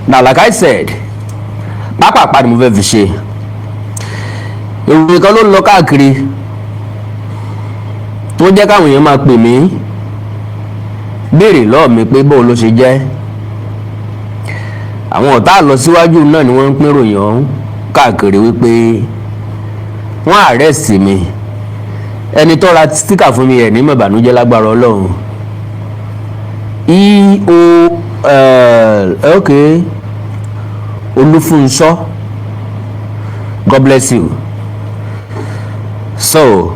Now like I said, pápápá ni mo fẹ́ fi ṣe ìròyìn kan ló ń lọ káàkiri tó jẹ́ káwọn èèyàn máa pè mí béèrè lọ́ọ̀ mi pé bóun ló ṣe jẹ́. Àwọn ọ̀tá lọ síwájú náà ni wọ́n ń pín ròyìn ọ̀hún káàkiri wípé wọ́n arrest mi. Ẹni tó ra stíkà fún mi ẹ̀ ní mọ̀bànújẹ́ lágbára Ọlọ́run. Olúfúnṣọ́, God bless you. So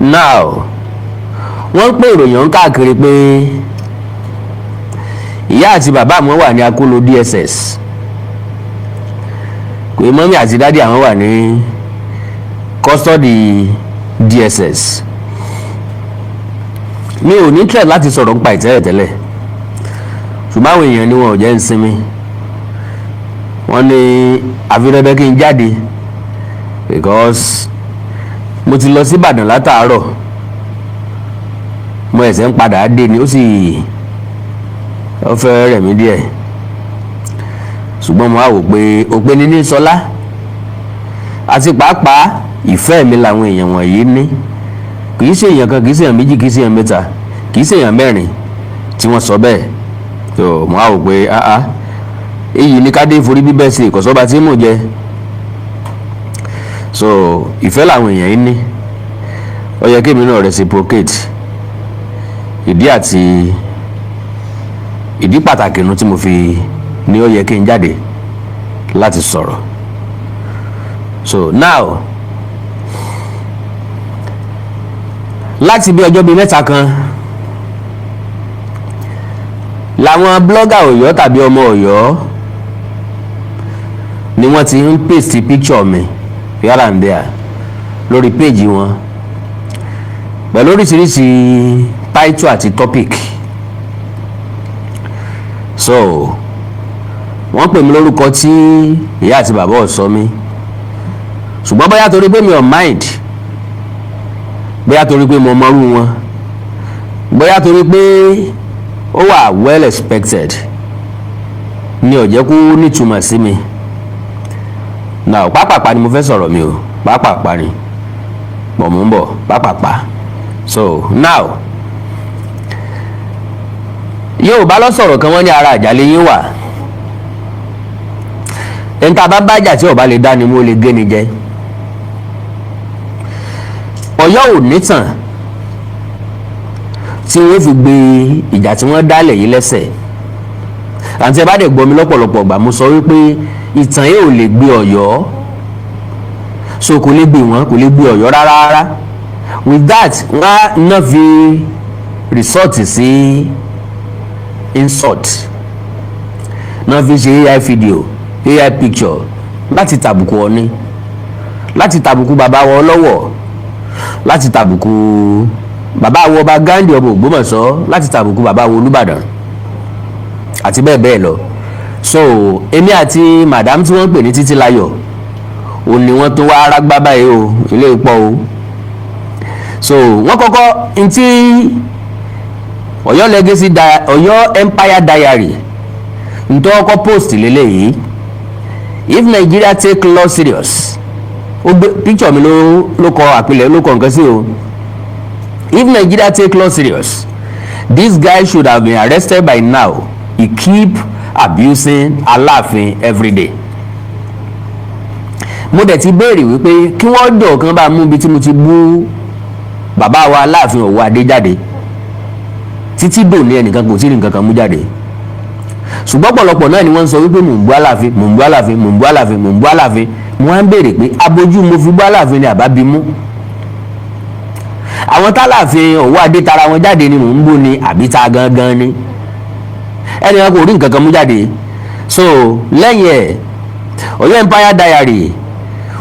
now wọ́n ń pè ìròyìn ọ̀hún káàkiri pé ìyá àti bàbá àwọn wà ní akóló DSS, pé mọ́mí àti dádì àwọn wà ní custody DSS. Mi ò ní threat láti sọ̀rọ̀ nípa ìtẹ́lẹ̀tẹ́lẹ̀, ṣùgbọ́n àwọn èèyàn ni wọn ò jẹ́ ń sinmi. Wọ́n ní àfihàn kí n jáde because mo ti lọ sí Ìbàdàn látàárọ̀, mo ẹ̀sẹ̀ ń padà dé ni ó sì ó fẹ́ rẹ̀ mí díẹ̀, ṣùgbọ́n mo á wò pé òpin ní sọlá àti pàápàá ìfẹ́ mi làwọn èèyàn wọ̀nyí ní. Kì í ṣe èèyàn kan, kì í ṣe èèyàn méjì, kì í ṣe èèyàn mẹ́ta, kì í ṣe èèyàn mẹ́rin tí wọ́n sọ bẹ́ẹ̀. So mo á wò pé èyí ni kádé forí bíbẹ́ sí ìkọ̀sọ́ba tí mò jẹ. So ìfẹ́ làwọn èèyàn yìí ní, ó yẹ kémi náà reciprocate. Ìdí pàtàkì nu tí mo fi ní ó yẹ kí n jáde láti sọ̀rọ̀. So now láti bí ọjọ́ bíi mẹ́ta kan làwọn blogger Ọ̀yọ́ tàbí ọmọ Ọ̀yọ́ ni wọ́n ti ń paste picture mi here and there lórí page wọn pẹ̀lú oríṣiríṣi title àti topic. So wọ́n pè mí lórúkọ tí ìyá àti bàbá ò sọ mí, ṣùgbọ́n bóyá torí pé mi ò mind, bóyá torí pé mo mọrú wọn, bóyá torí pé ó wà well expected ni ò jẹ́ kó nítumọ̀ sí mi. Now pápápá ni mo fẹ́ sọ̀rọ̀ mi o, pápápá ni mo ń bọ̀ pápápá. So now Yorùbá ló sọ̀rọ̀ kan, wọ́n ní ara àjàlẹ̀ yín wà. Ẹni tá a bá bájà tí ọba lè dá ni mo lè gé ni jẹ. Ọ̀yọ́ ò nítàn tí wọ́n fi gbé ìjà tí wọ́n dálẹ̀ yìí lẹ́sẹ̀. Àǹtí ẹ bá dẹ̀ gbọ́ mi lọ́pọ̀lọpọ̀ ìgbà mo sọ wípé ìtàn yìí ò lè gbé Ọ̀yọ́, so kò lè gbé wọn, kò lè gbé Ọ̀yọ́ rárá. With that wọ́n á náà fi resort sí insult, náà fi ṣe AI video, AI picture láti tàbùkù Ọọ̀ni, láti tàbùkù bàbá wọn lọ́wọ́, láti tàbùkù bàbá wọn ọba Gándì ọba Ògbómọ̀ṣọ́, láti tàbùkù bàbá wọn Olúbàdàn àti bẹ́ẹ̀ bẹ́ẹ̀ lọ. So èmi àti madam tí wọ́n pè ní Títílayọ̀ ò ní wọ́n tó wá rágbá báyìí o, ilé ipò o. So wọ́n kọ́kọ́ ntí Ọ̀yọ́ Legacy Ọ̀yọ́ Empire Diary ntọ́ ọkọ̀ post lélẹ́yìí, if Nigeria take law serious, ó gbé picture mi ló kọ àpilẹ̀ ló kọ nǹkan sí o. If Nigeria take law serious, this guy should have been arrested by now. He keep abusing Aláàfin every day. Mo dẹ̀ ti béèrè wípé kí wọ́n jọ̀ kan bá mú bí tí mo ti bú bàbá wa Aláàfin Ọ̀wọ̀ Adé jáde, títí dòní ẹnìkan kò tí ì nǹkan kan mú jáde. Ṣùgbọ́n ọ̀pọ̀lọpọ̀ náà ni wọ́n ń sọ wípé mò ń bú Aláàfin, mò ń bú Aláàfin, mò ń bú Aláàfin, mò ń bú Aláàfin. Mo wá ń béèrè pé abojú mo fi bú Aláàfin ni àbá bímú. Àwọn t'Aláàfin Ọ̀wọ̀ Adé tara wọn jáde ni mò ń bú ni àbí ta gangan ni. Ẹnìkan kò rí nǹkan kan mú jáde. So lẹ́yìn ẹ̀ Ọ̀yọ́ Empire Diary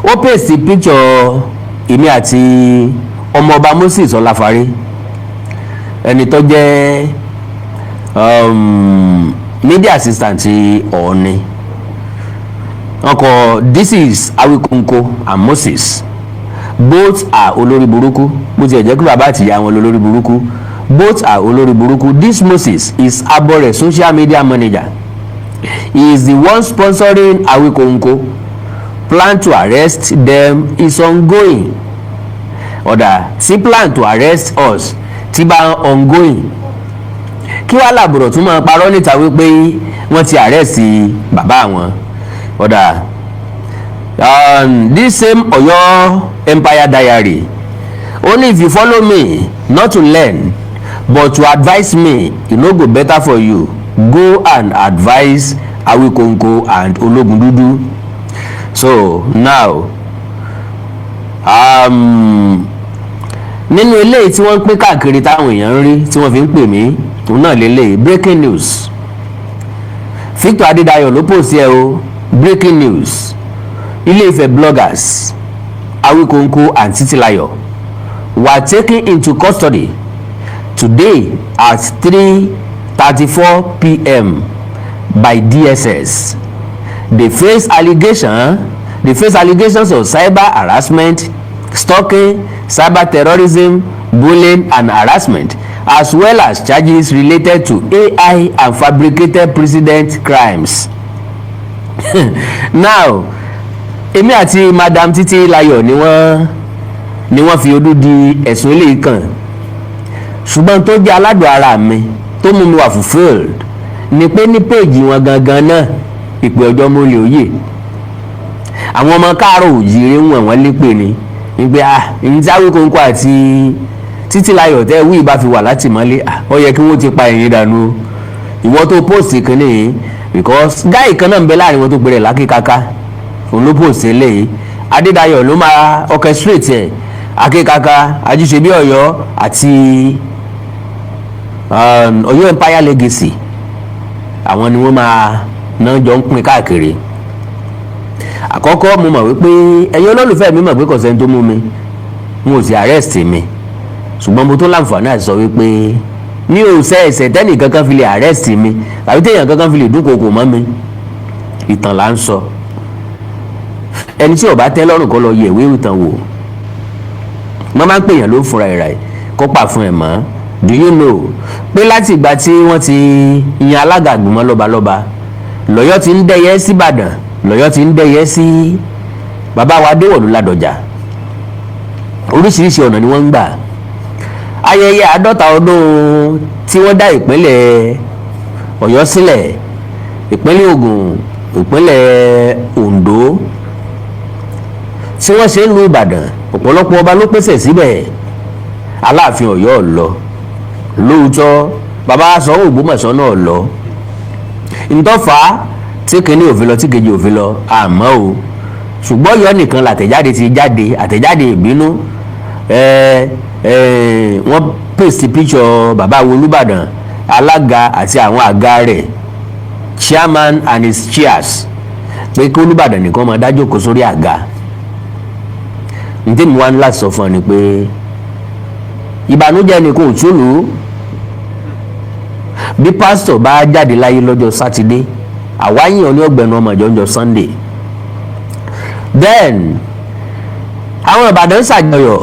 ó pèsè picture èmi àti ọmọọba Moses Ọláfárẹ́, ẹni tó jẹ́ media assistant Ọọ̀ni. Wọ́n kọ this is Awikonko and Moses, both are olórí burúkú, bó ti ẹ̀ jẹ́ kí bàbá àti ìyá wọn olórí burúkú, both are olórí burúkú. This Moses is Abore social media manager, He is the one sponsoring Awikonko. Plan to arrest them is ongoing. Ọ̀dà tí plan to arrest us ti bá ongoing. Kí wàá làbùrọ̀ tún máa parọ́ níta wípé wọ́n ti arrest bàbá wọn. Ọ̀dà this same Ọ̀yọ́ Empire Diary. Only if you follow me, not to learn, but to advise me, e no go better for you. Go and advise Awikonko and Ologundudu. So now nínú eléyìí tí wọ́n ń pín káàkiri táwọn èèyàn ń rí tí wọ́n fi ń pè mí òun náà lélẹ̀ breaking news. Victor Adédayọ̀ ló pòsí ẹ o. Breaking news. Ilé-Ifẹ̀ bloggers Awikonko and Titilayo were taken into custody today at 3:34 p.m. by DSS. They face allegations of cyber harassment, stalking, cyber terrorism, bullying and harassment, as well as charges related to AI and fabricated precedent crimes. Now, èmi àti Madam Titilayo ni wọ́n fi odú di ẹ̀sùn eléyìí kàn. Ṣùgbọ́n tó jẹ́ aládùn ara mi tó mú mi wà fulfilled ni pé ní péèjì wọn gangan náà ìpè ọjọ́ mọ́lẹ̀ òye. Àwọn ọmọ káàárọ̀ òjìrè wọ́n lépè ni wípé èyí tí Awikonko àti Titilayo tẹ́ wí bá fi wà láti mọ́lé ó yẹ kí wọ́n ti pa ẹ̀yìn dànù ìwọ tó post kìíní because guy kan náà ń bẹ láàrin wọn tó gbèrè lákìkáká òun ló post eléyìí. Adédayọ̀ ló máa orchestrate ẹ̀ Akékaka Ajíṣebí Ọ̀yọ́ àti Ọ̀yọ́ Empire Legacy àwọn ni wọ́n máa náà jọ ń pín káàkiri. Àkọ́kọ́ mo mọ̀ wípé ẹ̀yin olólùfẹ́ mi mọ̀ pé kò sẹ́ni tó mú mi wọn ò sì arrest mi, ṣùgbọ́n mo tó láǹfààní àti sọ wípé mi ò ṣẹ̀ ẹ̀ṣẹ̀ tẹ́nì kankan fi lè arrest mi tàbí téèyàn kankan fi lè dúnkokò mọ́ mi. Ìtàn là ń sọ. Ẹni tí ó bá tẹ́ lọ́rùn kó lọ yẹ̀ ìwé ìtàn wò. Wọ́n máa ń pèèyàn ló fúnra ẹ̀ rà ẹ̀ kó pa fún ẹ̀ mọ́. Do you know pé láti ìgbà tí wọ́n ti yan alága àgbìmọ̀ lọ́balọ́ba lọ́yọ́ ti ń dẹ́yẹ sí Ìbàdàn, lọ́yọ́ ti ń dẹ́yẹ sí bàbá wa Adéwọ̀lú Ládọjà. Oríṣiríṣi ọ̀nà ni wọ́n ń gbà. Ayẹyẹ 50 ọdún tí wọ́n dá ìpínlẹ̀ Ọ̀yọ́ sílẹ̀, ìpínlẹ̀ Ògùn, ìpínlẹ̀ Oǹdó tí wọ́n ṣe ń lu Ìbàdàn, ọ̀pọ̀lọpọ̀ ọba ló pèsè síbẹ̀. Aláàfin Ọ̀yọ́ lọ lóòótọ́, bàbá Sanwó Ògbómọ̀ṣọ́ náà lọ. Ntọ́fà tí kìíní òfin lọ tí kejì òfin lọ àmọ́ o, ṣùgbọ́n Ọ̀yọ́ nìkan làtẹ̀jáde ti jáde, àtẹ̀jáde ìbínú. Wọ́n pèsè picture bàbá Olúbàdàn, alága àti àwọn àga rẹ̀, chairman and his chairs, pé kí Olúbàdàn nìkan máa dájókòó sórí àga. Ǹjẹ́ mi wá ní láti sọ fún ọ ni pé ìbànújẹ́ ni kò túlù. Bí pásítọ̀ bá jáde láyé lọ́jọ́ sátidé, àwáyìn ọ̀ní ọ̀gbẹ̀nu ọmọ ìjọ́njọ́ Sunday. Then àwọn Ìbàdàn ṣàjọyọ̀,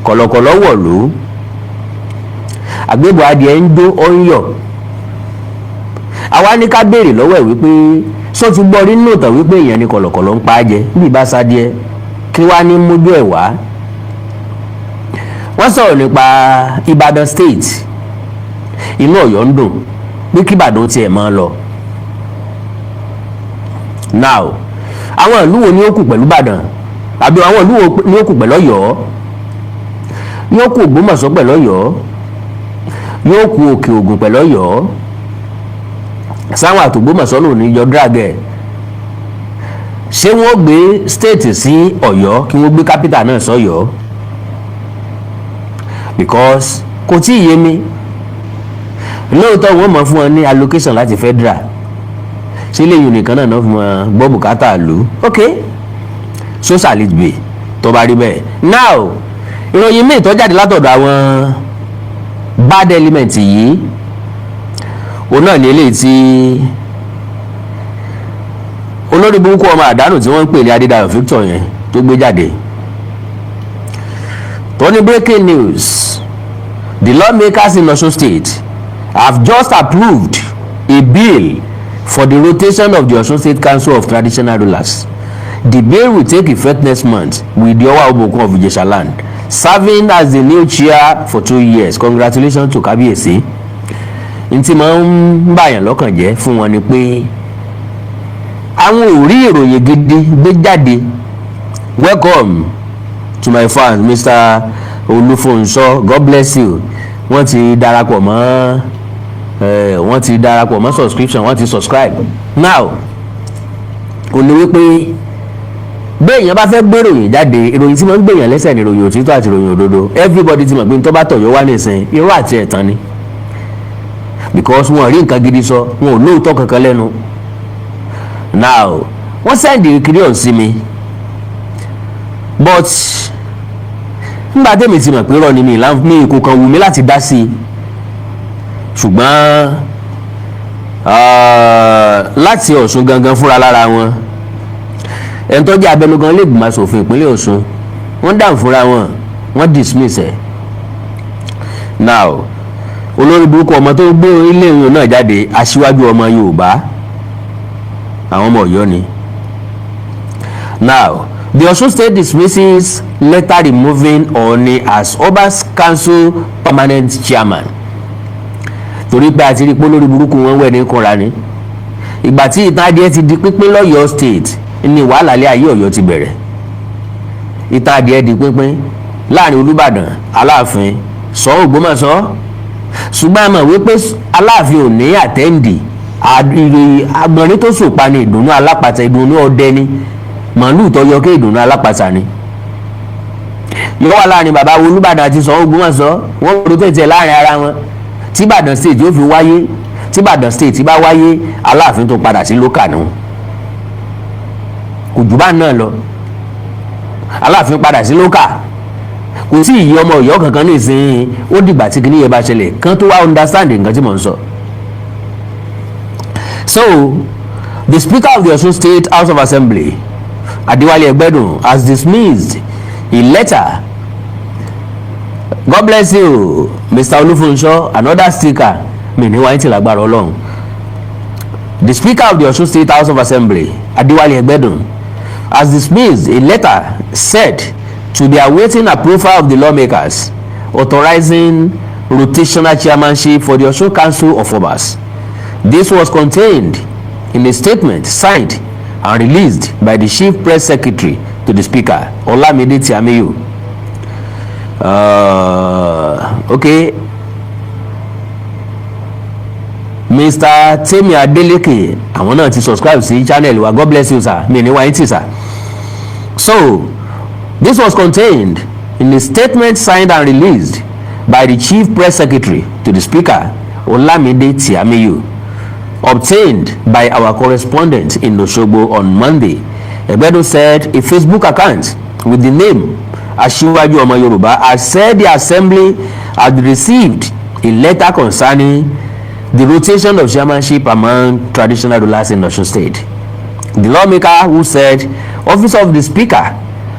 kọ̀lọ̀kọ̀lọ̀ wọ̀lú, àgbébọ̀ adìẹ ń dó ọ̀nyọ̀. Àwa ní ká béèrè lọ́wọ́ ẹ̀ wípé sọ ti gbọ́ rí nínú ìtàn wípé èèyàn ni kọ̀lọ̀kọ̀lọ̀ ń pa á jẹ bí ìbá sadìẹ kí wá ní mójú ẹ̀ wá. Wọ́n sọ̀rọ̀ nípa Ìbàdàn state, inú Ọ̀yọ́ ń dùn pé kí Ìbàdàn tiẹ̀ máa lọ. Now àwọn ìlú wo ni ó kù pẹ̀lú Ìbàdàn àbí àwọn ìlú wo ni ó kù pẹ̀lú Ọ̀yọ́? Yóò kù Ògbómọ̀ṣọ́ pẹ̀lú Ọ̀yọ́, yóò kù Òkè Ògùn pẹ̀lú Ọ̀yọ́. Sáwọn àtògbómọ̀ṣọ́ ló ní yọ dragẹ̀. Ṣé wọ́n gbé state sí Ọ̀yọ́ kí wọ́n gbé capital náà sọ́yọ́? Because kò tí ì yé mi. Lóòótọ́ wọ́n mọ̀ fún wọn ní allocation láti federal, ṣé lẹ́yìn nìkan náà fún wọn gbọ́ bùkátà lù. Ok, so shall it be tó bá rí bẹ́ẹ̀. Now ìròyìn míì tó jáde látọ̀dọ̀ àwọn bad element yìí òun náà ní eléyìí tí olórí burúkú ọmọ àdánù tí wọ́n ń pè ní Adédayọ̀ Victor yẹn tó gbé jáde. Tony breaking news: the lawmakers in Osun State have just approved a bill for the rotation of the Osun State Council of Traditional Rulers. The bill will take effect next month with the Owa Obokun of Ijesha land serving as the new chair for 2 years. Congratulations to Kábíyèsí. Ntí máa ń bàyàn lọ́kàn jẹ́ fún wọn ni pé àwọn ò rí ìròyìn gidi gbé jáde. Welcome to my fans, Mr. Olufonso, God bless you. Wọ́n ti darapọ̀ mọ́ subscription, wọ́n ti subscribe. Now kò ní wípé béèyàn bá fẹ́ gbéròyìn jáde, ìròyìn tí wọ́n ń gbèyàn lẹ́sẹ̀ ní ìròyìn òtítọ́ àti ìròyìn òdodo. Everybody ti mọ̀ pé tó bá tọ̀yọ́ wá nìsín irọ́ àti ẹ̀tàn ni, because wọn rí nǹkan gidi sọ, wọn ò lóòótọ́ kankan lẹ́nu. Now wọ́n sẹ́ndì kiri ọ̀hún sí mi, but nígbà tẹ́mi ti mọ̀ pé rọ ni mi kò kàn wù mí láti dá sí i, ṣùgbọ́n láti Ọ̀ṣun gangan fúnra lára wọn, ẹni tó jẹ́ abẹnugan ilé ìgbìmọ̀ asòfin ìpínlẹ̀ Ọ̀ṣun, wọ́n dáhùn fúnra wọn, wọ́n dismiss ẹ̀. Now olórí burúkú ọmọ tó gbé ilé ìrìn náà jáde, aṣíwájú ọmọ Yorùbá, àwọn ọmọ Ọ̀yọ́ ni. Now the Osun State dismisses letter removing Ooni as Oba's Council permanent chairman. Torí pé àti rí pé olórí burúkú wọn wẹ̀ ní kúnra ni. Ìgbà tí ìtàn adìẹ ti di pínpín lọ́yọ̀ state ni wàhálà ilé ayé Ọ̀yọ́ ti bẹ̀rẹ̀. Ìtàn adìẹ di pínpín láàrin Olúbàdàn, Aláàfin, Ṣọ̀ún Ògbómọ̀ṣọ́. Ṣùgbọ́n a mọ̀ wípé Aláàfin ò ní àtẹ́ǹdì, agbọ̀nrín tó sòpa ni ìdùnnú alápàtà, ìdùnnú ọdẹ ni, màálù tó yọ kí ìdùnnú alápàtà ni. Yóò wà láàrin bàbá Olúbàdàn àti Ṣọ̀ún Ògbómọ̀ṣọ́, wọ́n rò tètè láàrin ara wọn. Tí Ìbàdàn state yóò fi wáyé, tí Ìbàdàn state bá wáyé, Aláàfin tó padà sí lókà nù. Kò jù bá náà lọ. Aláàfin padà sí lókà. Kò sí ìyí ọmọ Ọ̀yọ́ kankan ní ìsìn, ó dìgbà tí kìíní yẹn bá ṣẹlẹ̀ kán tó wá understand nǹkan tí mò ń sọ. So the Speaker of the Osun State House of Assembly, Adewale Egbedun, has dismissed a letter. God bless you, Mr. Olufonso, another sticker. Mi ní wáyé tí lágbára Ọlọ́run. The Speaker of the Osun State House of Assembly, Adewale Egbedun, has dismissed a letter said to be awaiting approval of the lawmakers authorizing rotational chairmanship for the Osun Council of Obas. This was contained in a statement signed and released by the Chief Press Secretary to the Speaker, Olamide Tiamiyu. Okay. Mr. Temi Adeleke, àwọn náà ti subscribe sí channel wa. God bless you, sir. Mi ní wáyé tí, sir. So this was contained in a statement signed and released by the Chief Press Secretary to the Speaker, Olamide Tiamiyu, obtained by our correspondent in Osogbo on Monday. Egbedun said a Facebook account with the name Aṣíwájú Ọmọ Yorùbá has said the Assembly had received a letter concerning the rotation of chairmanship among traditional rulers in Osun State. The lawmaker, who said office of the Speaker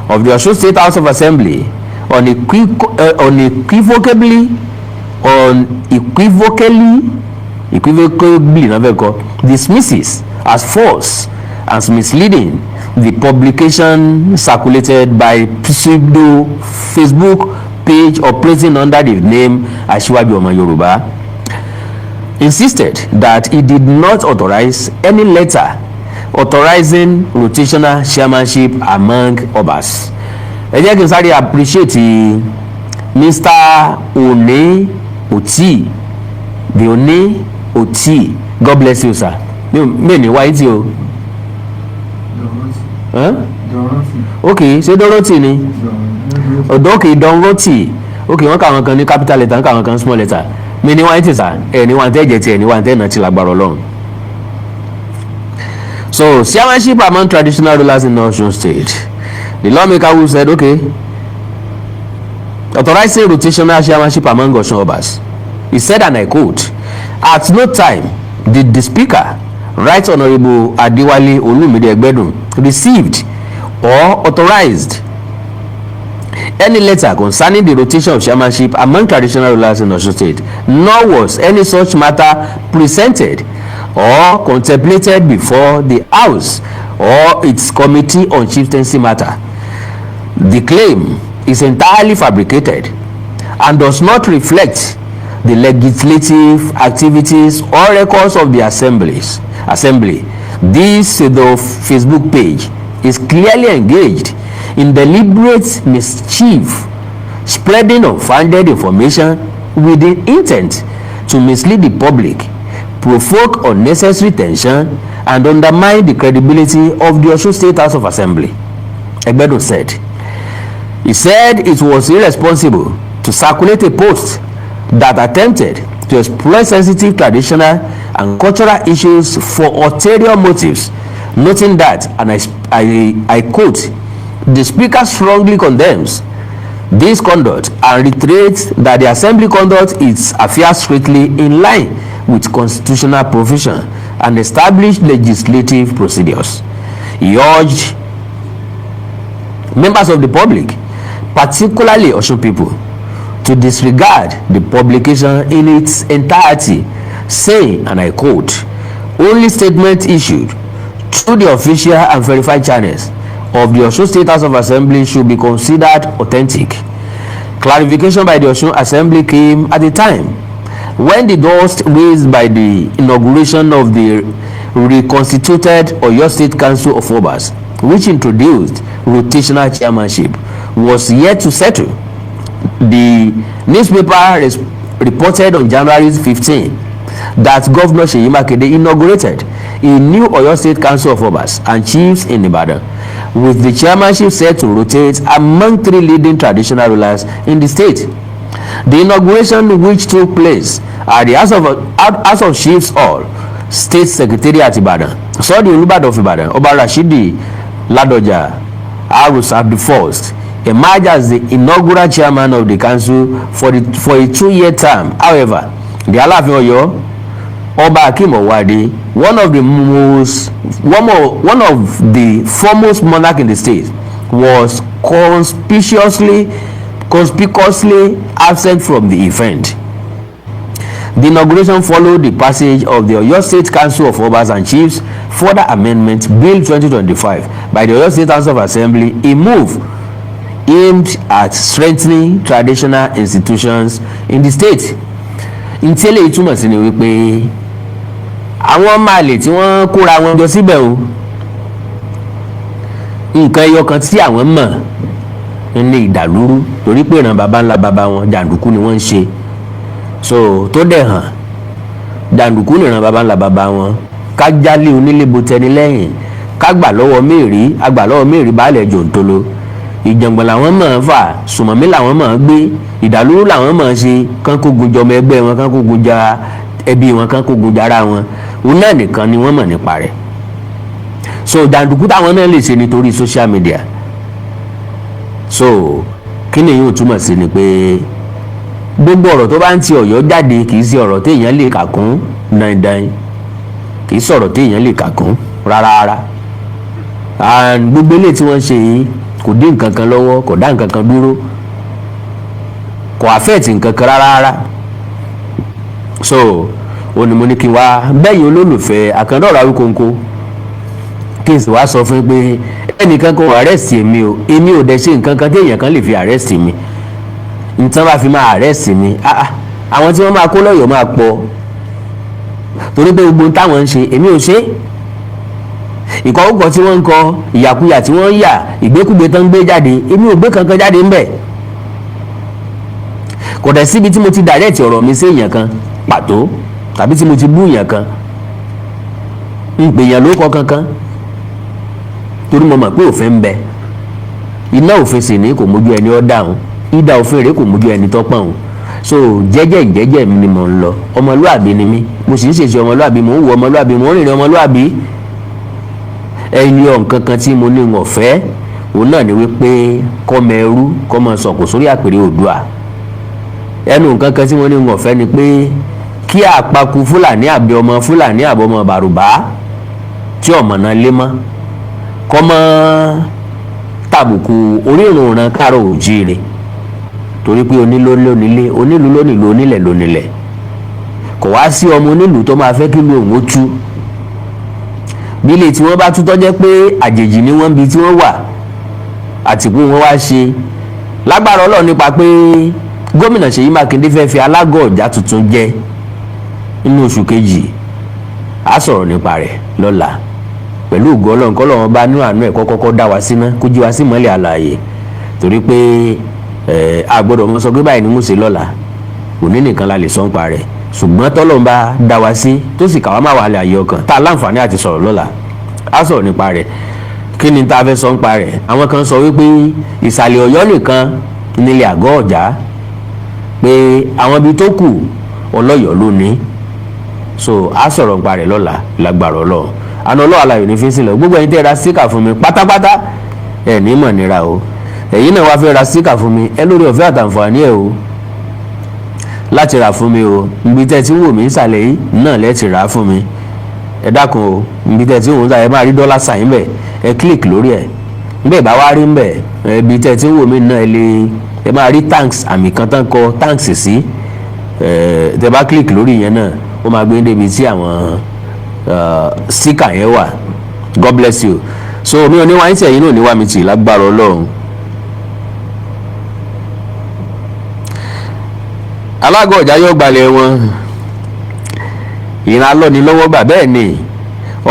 of the Osun State House of Assembly unequivocally dismisses as false and misleading the publication circulated by pseudo Facebook page operating under the name Aṣíwájú Ọmọ Yorùbá, insisted that he did not authorize any letter authorizing rotational chairmanship among Obas. Ẹ jẹ́ kí n sáré appreciate Mr. One Oti, the One Oti. God bless you, sir. Mi ní wáyé tí o. Okay, ṣé Dorothy ni? Ọ̀dọ́ òkè Dorothy. Okay, wọ́n kà wọ́n kan ní capital letter, wọ́n kà wọ́n kan small letter. Mi ní wáyé tí, sir. Ẹ ní wọ́n tẹ́ jẹ ti ẹ̀ ní wọ́n tẹ́ náà ti lágbára Ọlọ́run. So chairmanship among traditional rulers in Osun State. The lawmaker who said, okay, authorizing rotational chairmanship among Osun Obas. He said, and I quote, at no time did the Speaker, Right Honourable Adewale Olumide Egbedun, received or authorized any letter concerning the rotation of chairmanship among traditional rulers in Osun State, nor was any such matter presented or contemplated before the House or its Committee on Chieftaincy matter. The claim is entirely fabricated and does not reflect the legislative activities or records of the assembly. This pseudo Facebook page is clearly engaged in deliberate mischief, spreading unfounded information with the intent to mislead the public, provoke unnecessary tension, and undermine the credibility of the Osun State House of Assembly. Egbedun said. He said it was irresponsible to circulate a post that attempted to exploit sensitive traditional and cultural issues for ulterior motives, noting that, and I quote, the Speaker strongly condemns this conduct and reiterates that the Assembly conducts its affairs strictly in line with constitutional provision and established legislative procedures. He urged members of the public, particularly Osun people, to disregard the publication in its entirety, saying, and I quote, only statements issued through the official and verified channels of the Osun State House of Assembly should be considered authentic. Clarification by the Osun Assembly came at a time when the dust raised by the inauguration of the reconstituted Oyo State Council of Obas, which introduced rotational chairmanship, was yet to settle. The newspaper reported on January 15 that Governor Seyi Makinde inaugurated a new Oyo State Council of Obas and Chiefs in Ibadan, with the chairmanship set to rotate among 3 leading traditional rulers in the state. The inauguration, which took place at the House of Chiefs Hall, State Secretariat Ibadan, saw the Olubadan of Ibadan, Oba Rashidi Ladoja Arusa I emerge as the inaugural chairman of the council for a 2-year term. However, the Alaafin Oyo, Oba Akim Owade, one of the foremost monarch in the state, was conspicuously absent from the event. The inauguration followed the passage of the Oyo State Council of Obas and Chiefs Further Amendment Bill 2025 by the Oyo State House of Assembly, a move aimed at strengthening traditional institutions in the state. Ntẹ́lẹ̀ ìtumọ̀ sí ni wípé àwọn máàlì tí wọ́n kóra wọn jọ síbẹ̀ o, nǹkan ẹyọ kan tí àwọn mọ̀ ní ìdàlúrú, torí pé ìran baba ńlá baba wọn jàǹdùkú ni wọ́n ń ṣe, so tó dẹ̀ hàn jàǹdùkú ni ìran baba ńlá baba wọn, ká jálé onílé bo tẹni lẹ́yìn, ká gbà lọ́wọ́ mẹ́rin baálẹ̀ jòǹtolo, ìjàngbọ̀n làwọn mọ̀ ń fà, sùmọ̀mí làwọn mọ̀ ń gbé, ìdàlúrú làwọn mọ̀ ń ṣe, kán kógun jọmọ ẹgbẹ́ wọn, kán kógun ja ẹbí wọn, kán kógun jara wọn, òun náà nìkan ni wọ́n mọ̀ nípa rẹ̀. So jàǹdùkú táwọn náà lè ṣe nítorí social media. So kí ni yóò túmọ̀ sí ni pé gbogbo ọ̀rọ̀ tó bá ń ti Ọ̀yọ́ jáde kì í ṣe ọ̀rọ̀ téèyàn lè kà kún dandan, kì í sọ̀rọ̀ téèyàn lè kà kún rárá. And gbogbo eléyìí tí wọ́n ṣe yìí kò dín nǹkan kan lọ́wọ́, kò dá nǹkan kan dúró, kò affect nǹkan kan rárá. So ó ní mo ní kí n wá bẹ́yìn olólùfẹ́ Àkàndá Ọ̀rọ̀ Awíkonko kí n sì wá sọ fún pé ẹnìkan kan arrest mi o, èmi ò dẹ̀ ṣe nǹkan kan téèyàn kan lè fi arrest mi. Nǹkan bá fi máa arrest mi, àwọn tí wọ́n máa kó lọ́yọ̀ọ́ máa pọ̀, torí pé gbogbo táwọn ń ṣe èmi ò ṣe. Ìkọ̀kọ̀ tí wọ́n ń kọ, ìyàkuyà tí wọ́n ń yà, ìgbékúgbé tán ń gbé jáde, èmi ò gbé kankan jáde ńbẹ̀. Kò dẹ̀ síbi tí mo ti direct ọ̀rọ̀ mi sí èèyàn kan pàtó, tàbí tí mo ti bú èèyàn kan, ń pè èèyàn ló kọ kankan, torí mo mọ̀ pé òfin ń bẹ. Iná òfin sì ní kò mójú ẹni ọ́ dáhùn, ìdá òfin rẹ̀ kò mójú ẹni tọ́pọ̀ hùn. So jẹ́jẹ́ mi ni mo ń lọ, ọmọlúàbí ni mí, mo sì ń ṣèṣe ọmọlúàbí, mo ń wo ọmọlúàbí, mo ń rìnrìn ọmọlúàbí. Ẹni ọ̀nkan kan tí mo ní ń ọ̀fẹ́ òun náà ni wípé kọ́mọ ẹrú kọ́mọ sọ̀kò sórí àpèrè Oòduà. Ẹnu nǹkan kan tí mo ní ń ọ̀fẹ́ ni pé kí àpakù Fúlàní àbí ọmọ Fúlàní àbọ̀mọ Bàrùbá tí ọmọ náà lé mọ́ kọ́mọ tàbùkù orírun òran Káàárọ̀ Oòjíire, torí pé onílù lónílé, onílẹ̀ lónílẹ̀. kò wá sí ọmọ onílùú tó máa fẹ́ kí ìlú òun ó tú bí ilé tí wọ́n bá tú tọ́jẹ́ pé àjèjì ni wọ́n bi tí wọ́n wà àtìkú wọn wá ṣe lágbára Ọlọ́run nípa pé gómìnà Ṣèyí Mákindé fẹ́ fi alágọ̀ ọ̀já tuntun jẹ nínú oṣù kejì á sọ̀rọ̀ nípa rẹ̀ lọ́la pẹ̀lú ògo Ọlọ́run kọ́ lọ́wọ́ bá nínú àánú ẹ̀ kọ́kọ́ dá wa síná kó jí wa sí mọ́lẹ̀ àlàyé torí pé a gbọ́dọ̀ mọ sọ pé báyìí ni mo ṣe lọ́la òní nìkan la lè sọ nípa rẹ̀ ṣùgbọ́n tọ́lọ́run bá dá wa sí tó sì kàwá máa wà lẹ̀ àyè ọkàn tá a láǹfààní àti sọ̀rọ̀ lọ́la á sọ̀rọ̀ nípa rẹ̀ kí ni tá a fẹ́ sọ nípa rẹ̀ àwọn kan sọ wípé ìsàlẹ̀ Ọ̀yọ́ nìkan nílẹ̀ àgọ́ ọ̀já pé àwọn ibi tó kù ọlọ́yọ̀ ló ní so á sọ̀rọ̀ nípa rẹ̀ lọ́la lágbára Ọlọ́run àná ọlọ́wà láyò ní fèsì lọ gbogbo ẹ̀yin tẹ́ ra síkà fún mi pátápátá ẹ̀ ní mọ̀ nira o ẹ̀yin náà wá fẹ́ ra síkà fún mi ẹ lórí ọ̀fẹ́ àtàǹfààní ẹ̀ o láti rà fún mi o ibi tẹ́ ti ń wò mí ìsàlẹ̀ yìí náà lẹ́ẹ̀tì rà fún mi ẹ dákun o ibi tẹ́ ti ń wò mí ìsàlẹ̀ ẹ máa rí dọ́là sáyìn bẹ̀ ẹ kílíkì lórí ẹ̀ níbẹ̀ bá wá rí ń bẹ̀ ibi tẹ́ ti ń wò mí náà ẹ máa rí thanks àmì kan tán kọ thanks sí tẹ́ bá kílíkì lórí yẹn náà ó máa gbé débi tí àwọn síkà yẹn wà God bless you so mi ò ní wáyé tí ẹ̀yin náà ní wá mi tì lágbára Ọlọ́run alágọ̀ ọ̀já yóò gbalẹ̀ wọn ìran alọ́nilọ́wọ́ gbà bẹ́ẹ̀ ni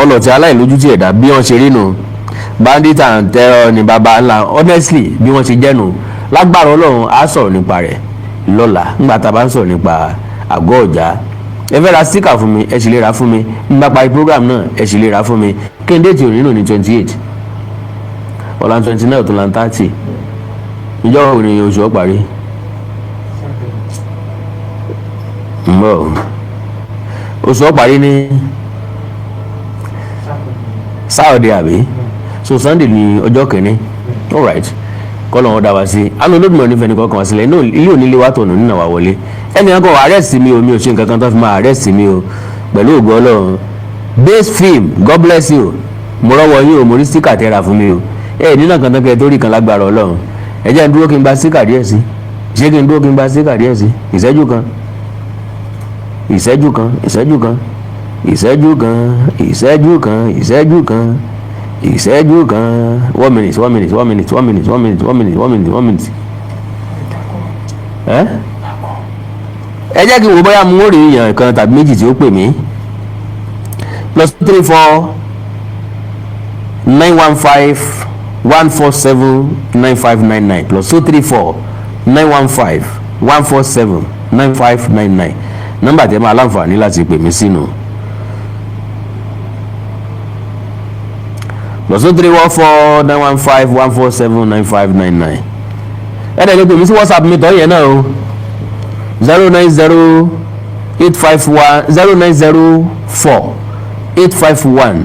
ọlọ́tí aláìlójútì ẹ̀dá bí wọ́n ṣe rí nu bandit and terror ni baba ńlá honestly bí wọ́n ṣe jẹ́nu lágbára Ọlọ́run á sọ̀rọ̀ nípa rẹ̀ lọ́la nígbà tá a bá ń sọ̀rọ̀ nípa àgọ́ ọ̀já ẹ fẹ́ ra sticker fún mi ẹ sì lè ra fún mi nígbà parí program náà ẹ sì lè ra fún mi kí n déètì òní nù ní 28 ọ̀la 29 ọ̀tún la 30 ìjọ òní oṣù ọ̀parí mbọ oṣù ọ̀parí ní Saturday àbí so Sunday ní ọjọ́ kìíní alright kọ́ lọ́wọ́ dá wa sí àná olódùmọ̀ nífẹ̀ẹ́ ní kọ́kàn wá sílẹ̀ ilé onílé wa tọ̀nà nínú àwa wọlé ẹni kan arrest mi o mi ò ṣe nǹkan kan tó fi máa arrest mi o pẹ̀lú ògo Ọlọ́run base film God bless you mo rọ́wọ́ yín o mo rí sticker tẹ́ra fún mi o nínú kan tán kẹ́ tó rí kan lágbára Ọlọ́run ẹ jẹ́ n dúró kí n gba sticker díẹ̀ sí ṣé kí n dúró kí n gba sticker díẹ̀ sí ìṣẹ́jú kan ìṣẹ́jú kan ìṣẹ́jú kan ìṣẹ́jú kan ìṣẹ́jú kan ìṣẹ́jú kan ìṣẹ́jú kan 1 minute 1 minute 1 minute 1 minute 1 minute 1 minute 1 minute 1 minute ẹ jẹ́ kí n wo bóyá mo rí èèyàn kan tàbí méjì tí ó pè mí +234 915 147 9599 +234 915 147 9599 nọ́mbà tẹ́ máa láǹfààní láti pè mí sínú +234 915 147 9599 ẹ dẹ̀ lè pè mí sí WhatsApp mi tọ́ yẹn náà o 090 851 0904 851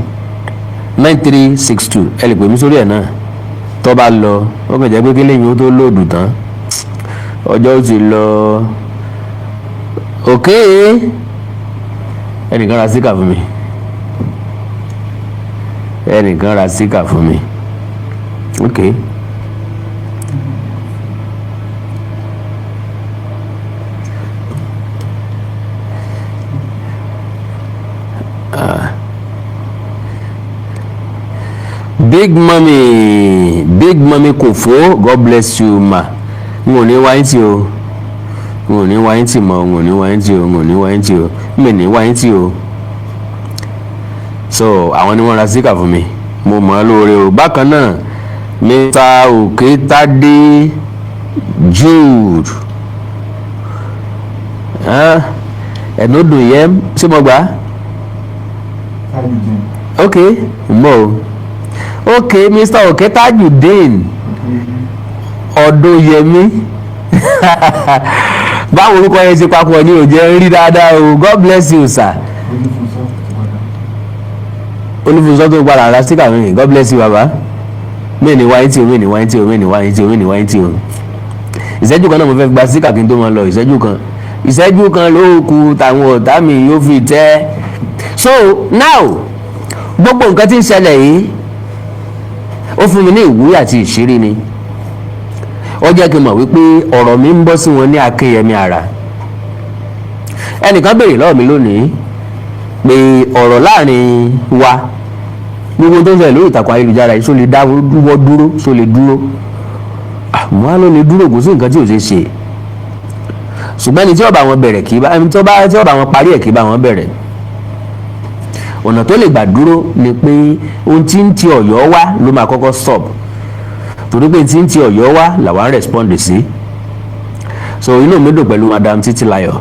9362 ẹ lè pè mí sórí ẹ̀ náà tó bá lọ ó kàn jẹ́ pé kí lẹ́yìn ó tó lóòdù tán ọjọ́ ó ti lọ ok ẹnìkan ra síkà fún mi ẹnìkan ra síkà fún mi ok big mummy Kofo God bless you ma n ò ní wáyé tí o n ò ní wáyé tí mọ n ò ní wáyé tí o n ò ní wáyé tí o n ò ní wáyé tí o so àwọn ni wọ́n ra síkà fún mi mo mọ̀ ọ́ lóore o bákan náà Mr. Oketade Jude ẹ̀nọ́dún yẹn ṣé mo gbà ok mbọ o ok Mr. Oketajudeen Ọdúnyẹmí báwo orúkọ yẹn ti papọ̀ ní òjẹ́ rí dáadáa o God bless you sir olùfúnṣọ́ tó padà ra síkà mi God bless you baba mí ní wáyé tí o mí ní wáyé tí o mí ní wáyé tí o mí ní wáyé tí o ìṣẹ́jú kan náà mo fẹ́ gba síkà kí n tó máa lọ ìṣẹ́jú kan ló kù táwọn ọ̀tá mi yóò fi tẹ́ so now gbogbo nǹkan tí ń ṣẹlẹ̀ yìí ó fún mi ní ìwúrí àti ìṣírí ni ó jẹ́ kí n mọ̀ wípé ọ̀rọ̀ mi ń bọ́ sí wọn ní akéyẹmí ara ẹnìkan béèrè lọ́wọ́ mi lónìí pé ọ̀rọ̀ láàrin wa gbogbo tó ń ṣẹlẹ̀ lórí ìtàkùn ayélujára yìí ṣó lè dáwọ́ dúró ṣó lè dúró àmọ́ á ló lè dúró kò sí nǹkan tí ò ṣe ṣe ṣùgbọ́n ẹni tí ó bá wọn bẹ̀rẹ̀ kì í bá ẹni tí ó bá wọn parí ẹ̀ kì í bá wọn bẹ̀rẹ̀ ọ̀nà tó lè gbà dúró ni pé ohun tí ń ti Ọ̀yọ́ wá ló máa kọ́kọ́ stop torí pé tí ń ti Ọ̀yọ́ wá làwọn respond sí so inú mi dùn pẹ̀lú Madam Títílayọ̀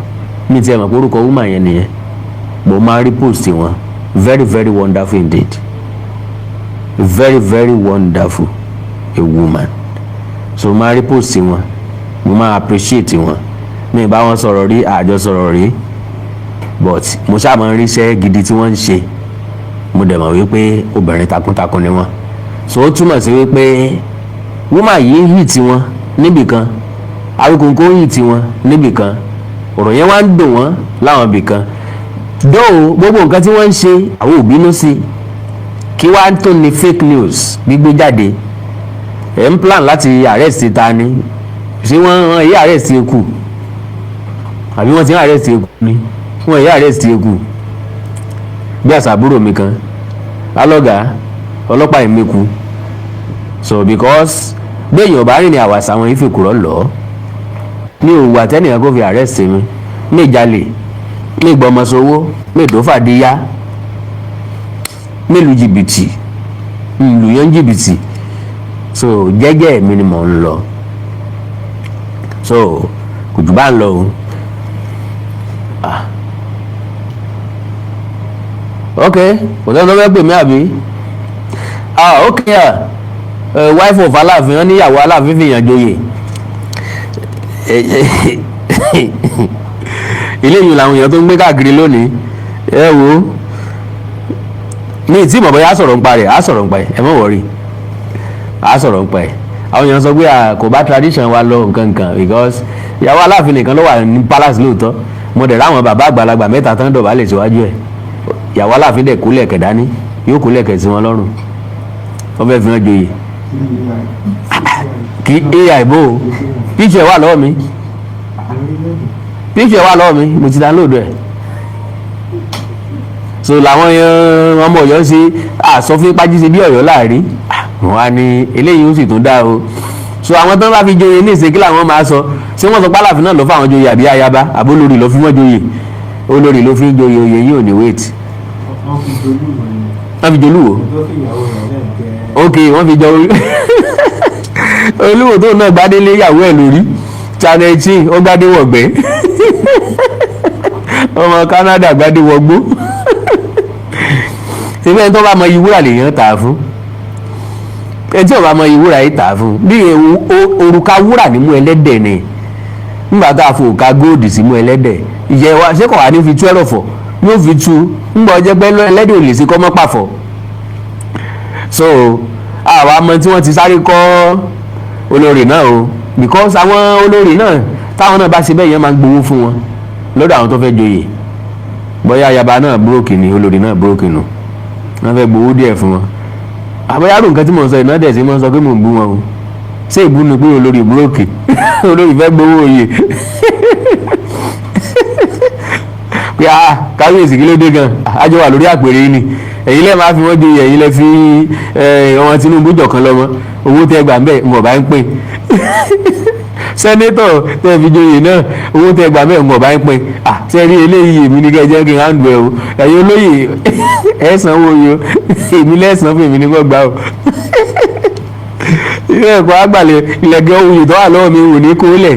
mi ti ẹ̀ mọ̀ pé orúkọ woman yẹn nìyẹn mo máa rí post wọn very very wonderful indeed very very wonderful a woman so máa rí post wọn mo máa appreciate wọn mi bá wọn sọ̀rọ̀ rí àjọ sọ̀rọ̀ rí but mo ṣáà máa ń ríṣẹ́ gidi tí wọ́n ń ṣe mo dẹ̀ mọ̀ wípé obìnrin takuntakun ni wọ́n so ó túmọ̀ sí wípé woman yìí hì tí wọ́n níbìkan Awíkonko hì tí wọ́n níbìkan ọ̀rọ̀ yẹn wá ń dùn wọ́n láwọn ibìkan dóò gbogbo nǹkan tí wọ́n ń ṣe àwọn ò bínú sí kí wá tó ní fake news gbígbé jáde ẹ̀ ń plan láti arrest ta ni ṣé wọ́n yí arrest eku àbí wọ́n ti ń arrest eku ni wọ́n yí arrest eku bí àṣàbúrò mi kan alọ́gà ọlọ́pàá ìmẹ́ku so because gbẹ̀yìn ọ̀bá rìn ní àwàsà àwọn ìfèkùrọ̀ lọ ní òwú àtẹ́nìyàn kó fi arrest mi ní ìjalè ní ìgbọmọsowó ní ìdófàdíyá nílùú jìbìtì ìlú yẹn jìbìtì so jẹ́jẹ́ mi ni mò ń lọ so kò jù bá ń lọ o ok kò tẹ́ ẹ lọ́wọ́ pè mí àbí ok wife of Aláàfin wọn níyàwó Aláàfin fi yàn joyè eléyìí làwọn èèyàn tó ń gbé káàkiri lónìí ẹ wo ní ìtì ìmọ̀ bóyá á sọ̀rọ̀ ń pa rẹ̀ á sọ̀rọ̀ ń pa ẹ̀ ẹ mọ̀ wọ̀rí á sọ̀rọ̀ ń pa ẹ̀ àwọn èèyàn sọ pé kò bá tradition wa lọ nǹkan nǹkan because ìyàwó Aláàfin nìkan ló wà ní palace lóòótọ́ mo dẹ̀ ráwọn bàbá àgbàlagbà mẹ́ta tán dọ̀bálẹ̀ síwájú ẹ̀ ìyàwó Aláàfin dẹ̀ kúlẹ̀ kẹ̀ dání yóò kúlẹ̀ kẹ̀ sí wọn lọ́rùn wọ́n fẹ́ fi hàn joyè kí ai bò ó picture wà lọ́wọ́ mi picture wà lọ́wọ́ mi mo ti download ẹ̀ so làwọn ọmọ Ọ̀yọ́ ṣe àsọfín pájí ṣe bí Ọ̀yọ́ láàrin wọn á ní eléyìí ó sì tún dá o so àwọn tó ń bá fi joyè ní ìsèkí làwọn máa sọ ṣé wọ́n sọ pé Aláàfin náà ló fáwọn joyè àbí ayaba àbó olórí ló fi wọ́n joyè olórí ló fi joyè oyè yìí ò ní wait wọ́n fi jolúwo ok wọ́n fi jọ olúwo tó náà gbádélé ìyàwó ẹ̀ lórí channel 18 ó gbádé wọ̀gbẹ́ ọmọ Canada gbádé wọgbó ṣebí ẹni tó bá mọ ìwúrà lèèyàn tà á fún ẹni tí ò bá mọ ìwúrà yìí tà á fún bí òrùka wúrà ní mú ẹlẹ́dẹ̀ ni nígbà tá a fò òka góòdì sí mú ẹlẹ́dẹ̀ ìyẹn wa ṣé kò wá ní fi tú ẹ̀rọ̀fọ̀ yóò fi tú ńgbà ọjọ́ pẹ́ ẹlẹ́dẹ̀ ò lè sí kọ́ mọ́ pàfọ́ so àwa mọ tí wọ́n ti sáré kọ́ olórí náà o because àwọn olórí náà táwọn náà bá ṣe bẹ́ẹ̀ yẹn máa ń gbowó fún wọn lọ́dọ̀ àwọn tó fẹ́ joyè bóyá ayaba náà búrókì ni olórí náà búrókì nù wọ́n fẹ́ gbowó díẹ̀ fún wọn àbóyárò nǹkan tí mò ń sọ ìná dẹ̀ sí mò ń sọ pé mò ń bú wọn o ṣé ìbú ni pé olórí búrókì olórí fẹ́ gbowó oyè pé kábíyèsí kí ló dé gan àjọ wà lórí àpèrè yìí ni ẹ̀yin lẹ́ẹ̀ máa fi wọ́n joyè ẹ̀yin lẹ́ fi ọmọ Tinubu jọ̀kan lọ́mọ owó tẹ́ gbà ń bẹ̀ ń bọ̀ bá ń pè sẹ́nétọ̀ tẹ́ fi joyè náà owó tẹ́ gbà bẹ́ẹ̀ ń bọ̀ bá ń pè ṣe rí eléyìí èmi ní kẹjẹ́ kí n hàndù ẹ̀ o ẹ̀yin olóyè ẹ̀ sanwó yo èmi lẹ́sàn fún èmi ní kò gbà o ilé ẹ̀kọ́ àgbàlẹ̀ ilẹ̀gẹ́ oyè tó wà lọ́wọ́ mi wò ní kólẹ̀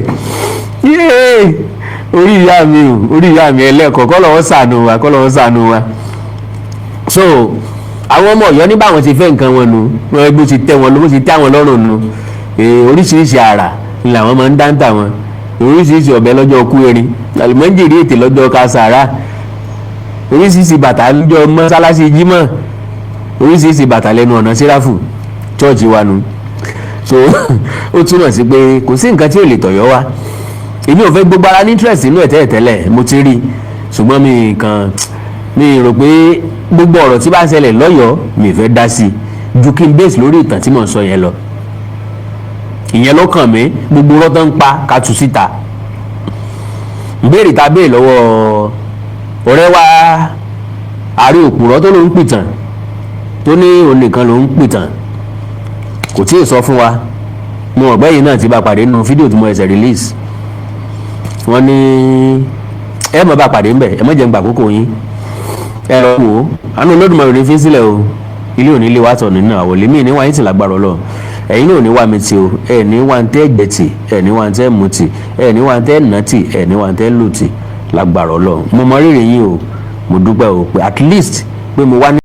orí ìyá mi ẹlẹ́kọ̀ọ́ kọ́ lọ́wọ́ ṣàánú wa so àwọn ọmọ Ọ̀yọ́ ní báwọn ti fẹ́ nǹkan wọn nu wọn bó ti tẹ́ wọn lọ bó ti tẹ́ àwọn lọ́rùn nu oríṣiríṣi àrà ni làwọn máa ń dáńtà wọn oríṣiríṣi ọ̀bẹ lọ́jọ́ kú erin àlùmọ́ńjèrè ètè lọ́jọ́ kásàrà oríṣiríṣi bàtà lọ́jọ́ mọ́sálásí jímọ̀ oríṣiríṣi bàtà lẹ́nu ọ̀nà síráfù chọ́ọ̀chì wa nu so ó túmọ̀ sí pé kò sí nǹkan tí ò lè tọ̀yọ́ wa èmi ò fẹ́ gbogbo ara ní interest inú ẹ̀ tẹ́lẹ̀ mo ti rí ṣùgbọ́n mi rò pé gbogbo ọ̀rọ̀ tí bá ń ṣẹlẹ̀ lọ́yọ̀ọ́ mi fẹ́ dá sí ju kí n base lórí ìtàn tí mò ń sọ yẹn lọ ìyẹn ló kàn mí gbogbo rọ́tọ́ ń pa ká tú síta béèrè ta béèrè lọ́wọ́ ọ̀rẹ́ wa àrí òpùrọ́ tó ló ń pìtàn tó ní òun nìkan ló ń pìtàn kò tí ì sọ fún wa mo ọ̀gbẹ́ yìí náà ti bá pàdé nínú fídíò tí mo ẹsẹ̀ release wọ́n ní ẹ mọ̀ bá pàdé ńbẹ̀ ẹ mọ̀ jẹ́ ń gbà àkókò yín ẹ lọ wò ó àánú Olódùmarè ní fi sílẹ̀ o ilé òní lè wá tọ̀ nínú àwọ̀ lèmi ní wáyé tì lágbára Ọlọ́run ẹ̀yin náà ní wá mi tì o ẹ̀ ní wá ń tẹ́ ẹ̀gbẹ́ tì ẹ̀ ní wá ń tẹ́ mú tì ẹ̀ ní wá ń tẹ́ nà tì ẹ̀ ní wá ń tẹ́ lù tì lágbára Ọlọ́run mo mọ rírì yín o mo dúpẹ́ o pé at least pé mo wá ní.